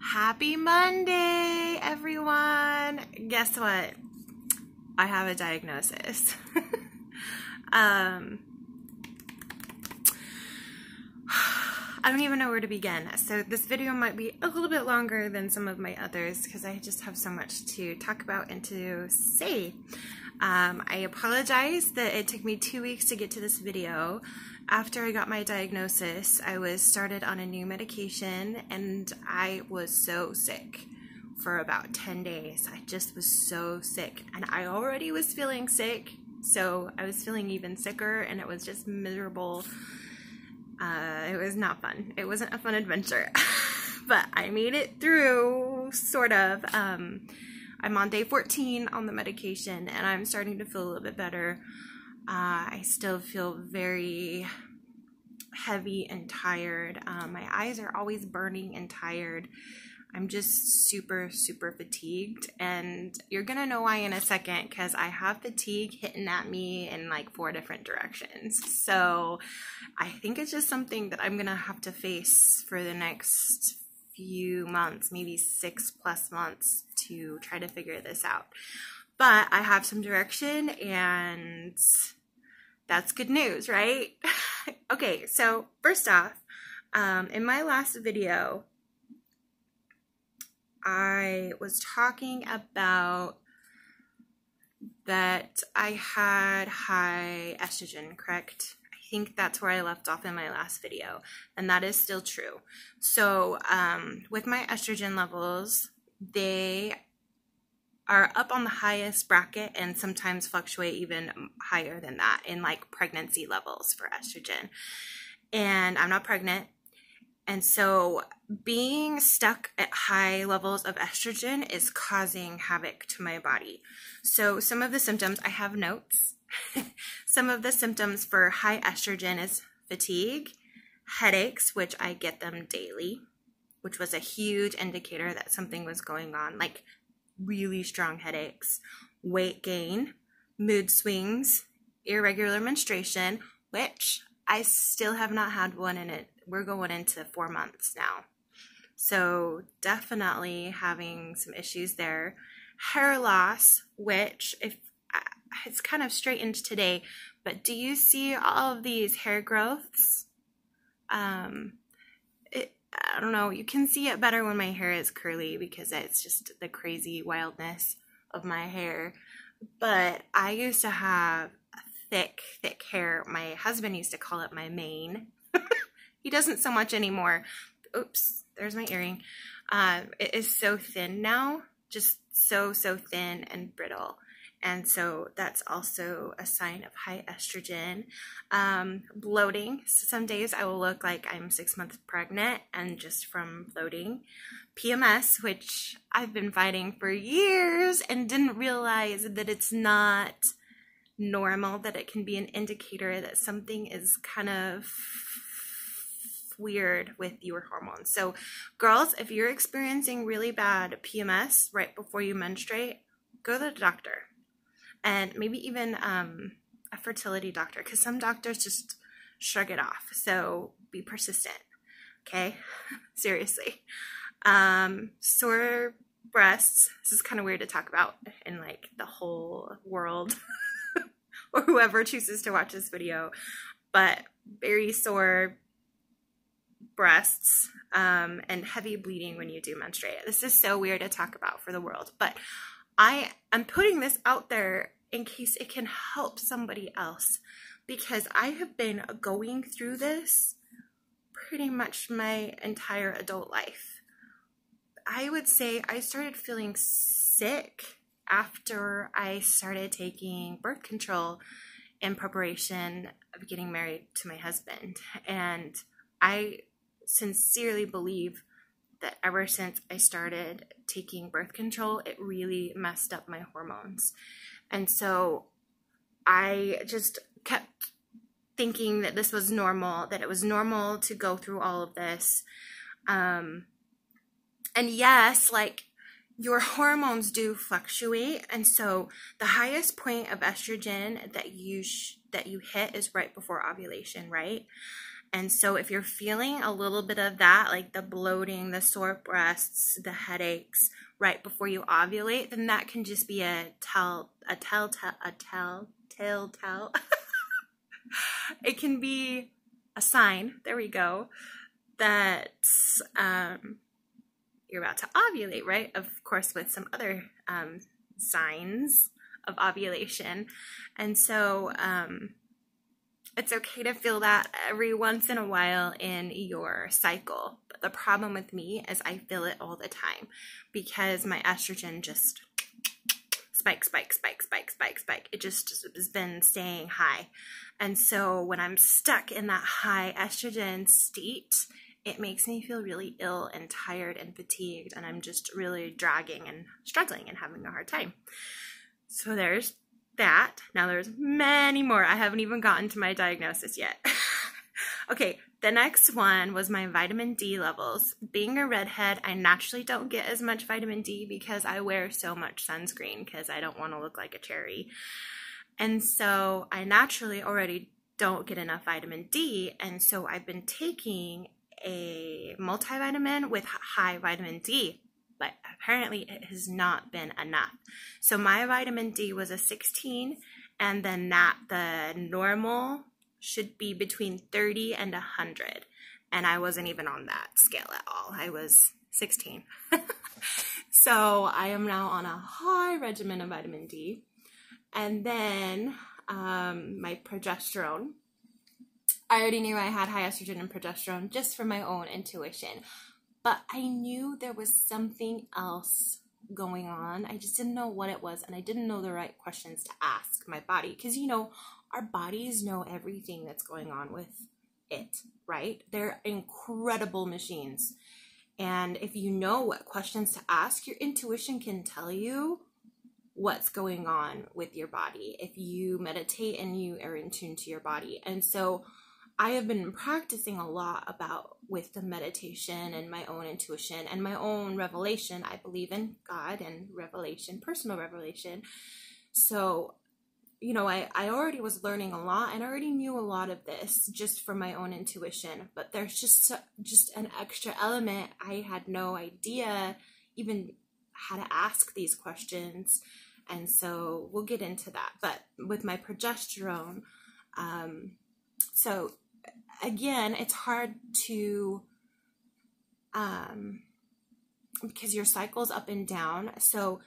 Happy Monday, everyone. Guess what? I have a diagnosis. I don't even know where to begin. So this video might be a little bit longer than some of my others because I just have so much to talk about and to say. I apologize that it took me 2 weeks to get to this video. After I got my diagnosis, I was started on a new medication and I was so sick for about 10 days. I just was so sick and I already was feeling sick, so I was feeling even sicker and it was just miserable. It was not fun. It wasn't a fun adventure, but I made it through, sort of. I'm on day 14 on the medication and I'm starting to feel a little bit better. I still feel very heavy and tired. My eyes are always burning and tired. I'm just super fatigued, and you're gonna know why in a second because I have fatigue hitting at me in like 4 different directions. So I think it's just something that I'm gonna have to face for the next few months, maybe 6+ months, to try to figure this out. But I have some direction and that's good news, right? Okay, so first off, in my last video, I was talking about that I had high estrogen, correct? I think that's where I left off in my last video, and that is still true. So with my estrogen levels, they are up on the highest bracket and sometimes fluctuate even higher than that in like pregnancy levels for estrogen. And I'm not pregnant. And so being stuck at high levels of estrogen is causing havoc to my body. So some of the symptoms, I have notes. Some of the symptoms for high estrogen is fatigue, headaches, which I get them daily, which was a huge indicator that something was going on, like really strong headaches, weight gain, mood swings, irregular menstruation, which I still have not had one in it. We're going into 4 months now. So definitely having some issues there. Hair loss, which it's kind of straightened today, but do you see all of these hair growths? I don't know, you can see it better when my hair is curly because it's just the crazy wildness of my hair. But I used to have thick hair. My husband used to call it my mane. He doesn't so much anymore. Oops, there's my earring. It is so thin now, just so thin and brittle. And so that's also a sign of high estrogen. Bloating. So some days I will look like I'm 6 months pregnant and just from bloating. PMS, which I've been fighting for years and didn't realize that it's not normal, that it can be an indicator that something is kind of weird with your hormones. So girls, if you're experiencing really bad PMS right before you menstruate, go to the doctor. And maybe even a fertility doctor, because some doctors just shrug it off. So be persistent, okay? Seriously. Sore breasts. This is kind of weird to talk about in like the whole world or whoever chooses to watch this video, but very sore breasts and heavy bleeding when you do menstruate. This is so weird to talk about for the world, but I'm putting this out there in case it can help somebody else, because I have been going through this pretty much my entire adult life. I would say I started feeling sick after I started taking birth control in preparation of getting married to my husband. And I sincerely believe that ever since I started taking birth control, it really messed up my hormones. And so I just kept thinking that this was normal, that it was normal to go through all of this. And yes, like, your hormones do fluctuate. And so the highest point of estrogen that you hit is right before ovulation, right? And so if you're feeling a little bit of that, like the bloating, the sore breasts, the headaches right before you ovulate, then that can just be a telltale. It can be a sign, there we go, that you're about to ovulate, right? Of course, with some other signs of ovulation. And so it's okay to feel that every once in a while in your cycle. But the problem with me is I feel it all the time because my estrogen just spike. It just has been staying high. And so when I'm stuck in that high estrogen state, it makes me feel really ill and tired and fatigued, and I'm just really dragging and struggling and having a hard time. So there's that. Now there's many more. I haven't even gotten to my diagnosis yet. Okay, the next one was my vitamin D levels. Being a redhead, I naturally don't get as much vitamin D because I wear so much sunscreen because I don't want to look like a cherry. And so I naturally already don't get enough vitamin D, and so I've been taking a multivitamin with high vitamin D, but apparently it has not been enough. So my vitamin D was a 16, and then the normal should be between 30 and 100, and I wasn't even on that scale at all. I was 16. So I am now on a high regimen of vitamin D. And then my progesterone. I already knew I had high estrogen and progesterone just from my own intuition, but I knew there was something else going on. I just didn't know what it was, and I didn't know the right questions to ask my body because, you know, our bodies know everything that's going on with it, right? They're incredible machines, and if you know what questions to ask, your intuition can tell you what's going on with your body if you meditate and you are in tune to your body. And so I have been practicing a lot with the meditation and my own intuition and my own revelation. I believe in God and revelation, personal revelation. So, you know, I already was learning a lot and I already knew a lot of this just from my own intuition, but there's just an extra element. I had no idea even how to ask these questions. And so we'll get into that. But with my progesterone, so again, it's hard to, because your cycle's up and down. So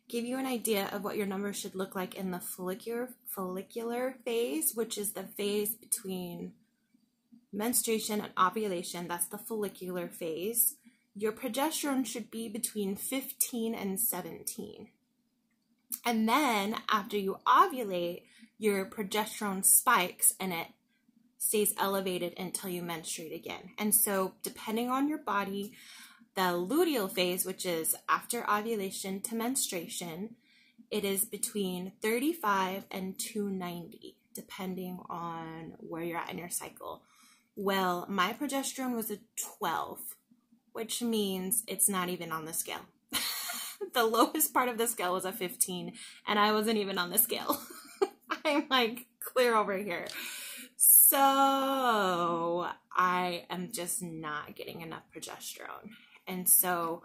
give you an idea of what your numbers should look like in the follicular phase, which is the phase between menstruation and ovulation. That's the follicular phase. Your progesterone should be between 15 and 17. And then after you ovulate, your progesterone spikes and it stays elevated until you menstruate again. And so depending on your body, the luteal phase, which is after ovulation to menstruation, it is between 35 and 290, depending on where you're at in your cycle. Well, my progesterone was a 12, which means it's not even on the scale. The lowest part of the scale was a 15, and I wasn't even on the scale. I'm like clear over here. So I am just not getting enough progesterone. And so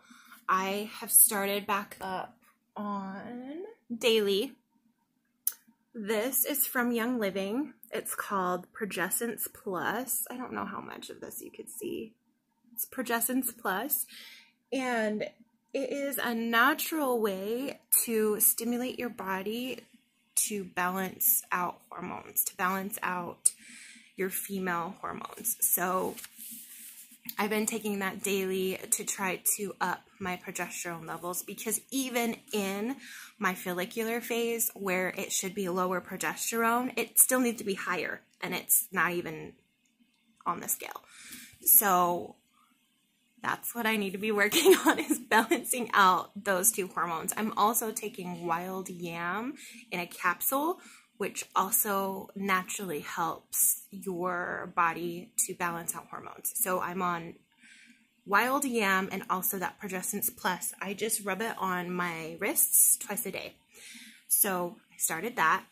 I have started back up on daily. This is from Young Living. It's called Progesterone Plus. I don't know how much of this you could see. It's Progesterone Plus. And it is a natural way to stimulate your body to balance out hormones, to balance out your female hormones. So I've been taking that daily to try to up my progesterone levels because even in my follicular phase where it should be lower progesterone, it still needs to be higher, and it's not even on the scale. So that's what I need to be working on, is balancing out those two hormones. I'm also taking wild yam in a capsule, which also naturally helps your body to balance out hormones. So I'm on wild yam and also that Progesterone Plus. I just rub it on my wrists twice a day. So I started that.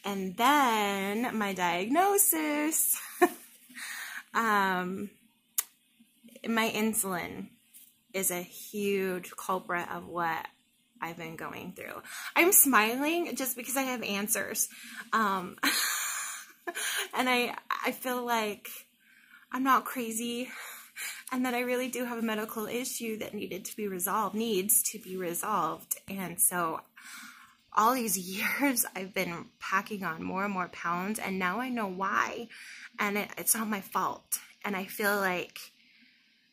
And then my diagnosis. My insulin is a huge culprit of what I've been going through. I'm smiling just because I have answers. And I feel like I'm not crazy, and that I really do have a medical issue that needs to be resolved. And so all these years I've been packing on more and more pounds, and now I know why, and it's not my fault. And I feel like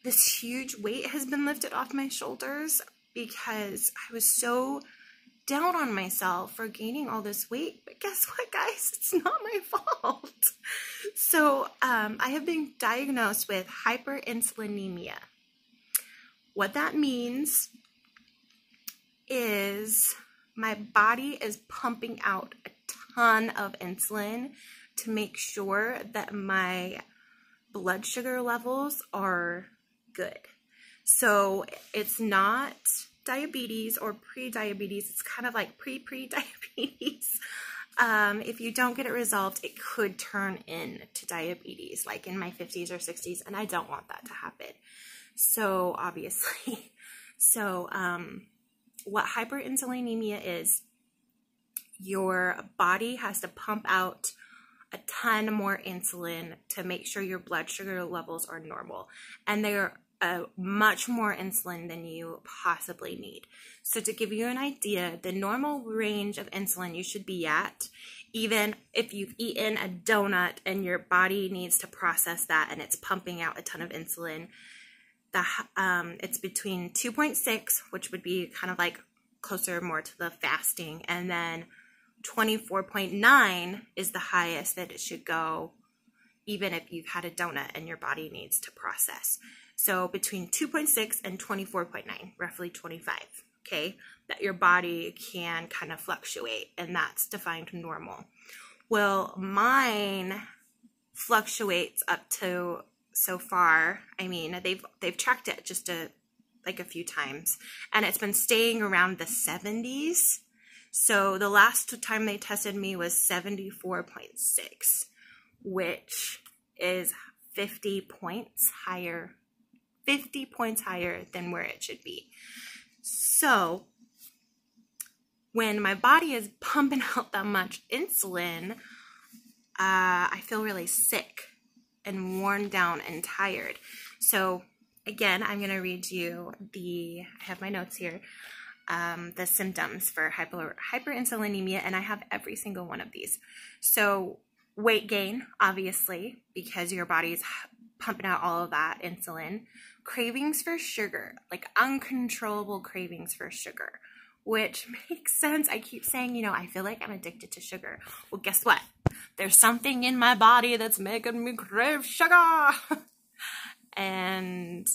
this huge weight has been lifted off my shoulders because I was so down on myself for gaining all this weight. But guess what, guys? It's not my fault. So I have been diagnosed with hyperinsulinemia. What that means is my body is pumping out a ton of insulin to make sure that my blood sugar levels are good. So it's not diabetes or pre-diabetes. It's kind of like pre-diabetes. If you don't get it resolved, it could turn into diabetes, like in my 50s or 60s, and I don't want that to happen. So obviously, what hyperinsulinemia is, your body has to pump out a ton more insulin to make sure your blood sugar levels are normal, and they're much more insulin than you possibly need. So to give you an idea, the normal range of insulin you should be at, even if you've eaten a donut and your body needs to process that and it's pumping out a ton of insulin, it's between 2.6, which would be kind of like closer more to the fasting, and then 24.9 is the highest that it should go, even if you've had a donut and your body needs to process. So between 2.6 and 24.9, roughly 25, okay, that your body can kind of fluctuate, and that's defined normal. Well, mine fluctuates up to, so far, I mean, they've tracked it just a few times, and it's been staying around the 70s. So the last time they tested me was 74.6, which is 50 points higher than where it should be. So when my body is pumping out that much insulin, I feel really sick and worn down and tired. So again, I'm going to read you I have my notes here, the symptoms for hyperinsulinemia, and I have every single one of these. So weight gain, obviously, because your body's pumping out all of that insulin. Cravings for sugar, like uncontrollable cravings for sugar, which makes sense. I keep saying, I feel like I'm addicted to sugar. Well, guess what? There's something in my body that's making me crave sugar. And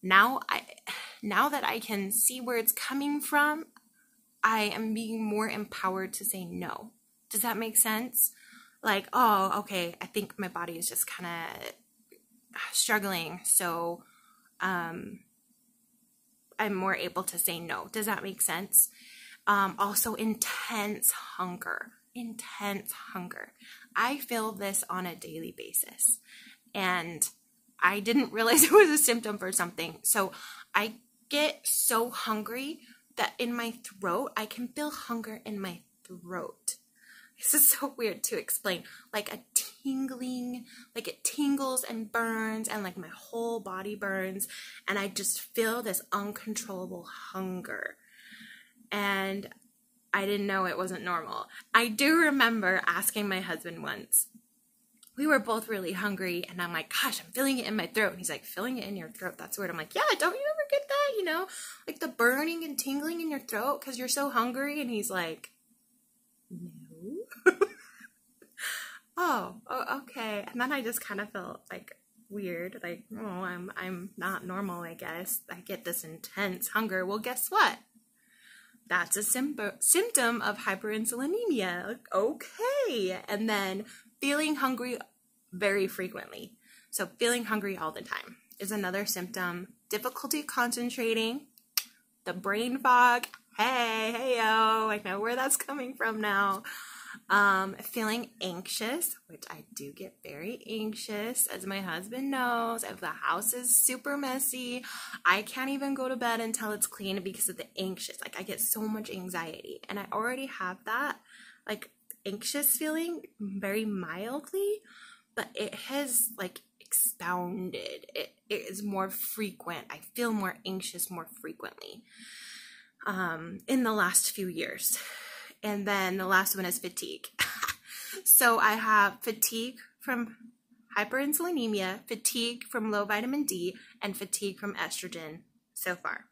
now that I can see where it's coming from, I am being more empowered to say no. Does that make sense? Like, oh, okay, I think my body is just kind of struggling, so I'm more able to say no. Does that make sense? Also, intense hunger. I feel this on a daily basis, and I didn't realize it was a symptom for something. So I get so hungry that in my throat, I can feel hunger in my throat. This is so weird to explain. Like a tingling, like it tingles and burns, and like my whole body burns, and I just feel this uncontrollable hunger. And I didn't know it wasn't normal. I do remember asking my husband once, we were both really hungry, and I'm like, gosh, I'm feeling it in my throat. And he's like, feeling it in your throat? That's weird. I'm like, yeah, don't you ever get that? Like the burning and tingling in your throat because you're so hungry? And he's like, no. Oh, okay. And then I just kind of felt like weird, like, oh, I'm not normal, I guess. I get this intense hunger. Well, guess what? That's a symptom of hyperinsulinemia. Like, okay. And then feeling hungry very frequently. So feeling hungry all the time is another symptom. Difficulty concentrating, the brain fog. Hey, yo, I know where that's coming from now. Feeling anxious, which I do get very anxious, as my husband knows. If the house is super messy, I can't even go to bed until it's clean because of the anxious. Like, I get so much anxiety, and I already have that, like, anxious feeling very mildly, but it has, like, expounded. It is more frequent. I feel more anxious more frequently in the last few years. And then the last one is fatigue. So I have fatigue from hyperinsulinemia, fatigue from low vitamin D, and fatigue from estrogen so far.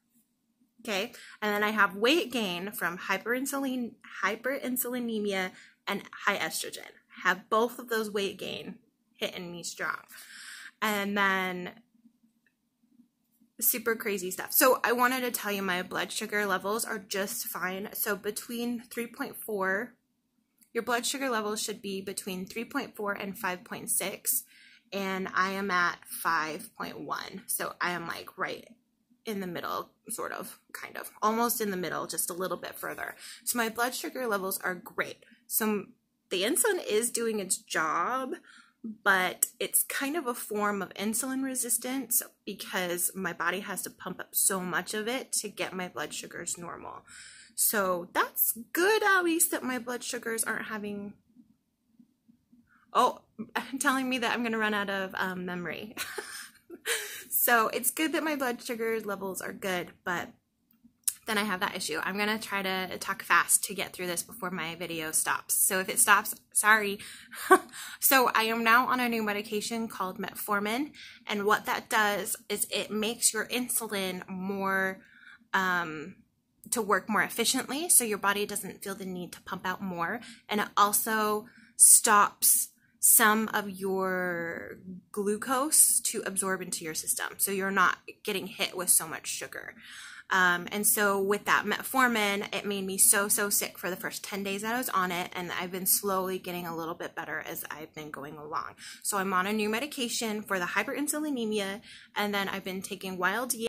Okay, and then I have weight gain from hyperinsulinemia and high estrogen. I have both of those weight gain hitting me strong. And then super crazy stuff. So I wanted to tell you my blood sugar levels are just fine. So between 3.4, your blood sugar levels should be between 3.4 and 5.6, and I am at 5.1. So I am like right in the middle, sort of, kind of, almost in the middle, just a little bit further. So my blood sugar levels are great. So the insulin is doing its job, but it's kind of a form of insulin resistance because my body has to pump up so much of it to get my blood sugars normal. So that's good, at least, that my blood sugars aren't having... Oh, telling me that I'm going to run out of memory. So it's good that my blood sugar levels are good, but then I have that issue. I'm going to try to talk fast to get through this before my video stops. So if it stops, sorry. So I am now on a new medication called metformin, and what that does is it makes your insulin more, to work more efficiently, so your body doesn't feel the need to pump out more, and it also stops some of your glucose to absorb into your system, so you're not getting hit with so much sugar. And so with that metformin, it made me so sick for the first 10 days that I was on it, and I've been slowly getting a little bit better as I've been going along. So I'm on a new medication for the hyperinsulinemia, and then I've been taking wild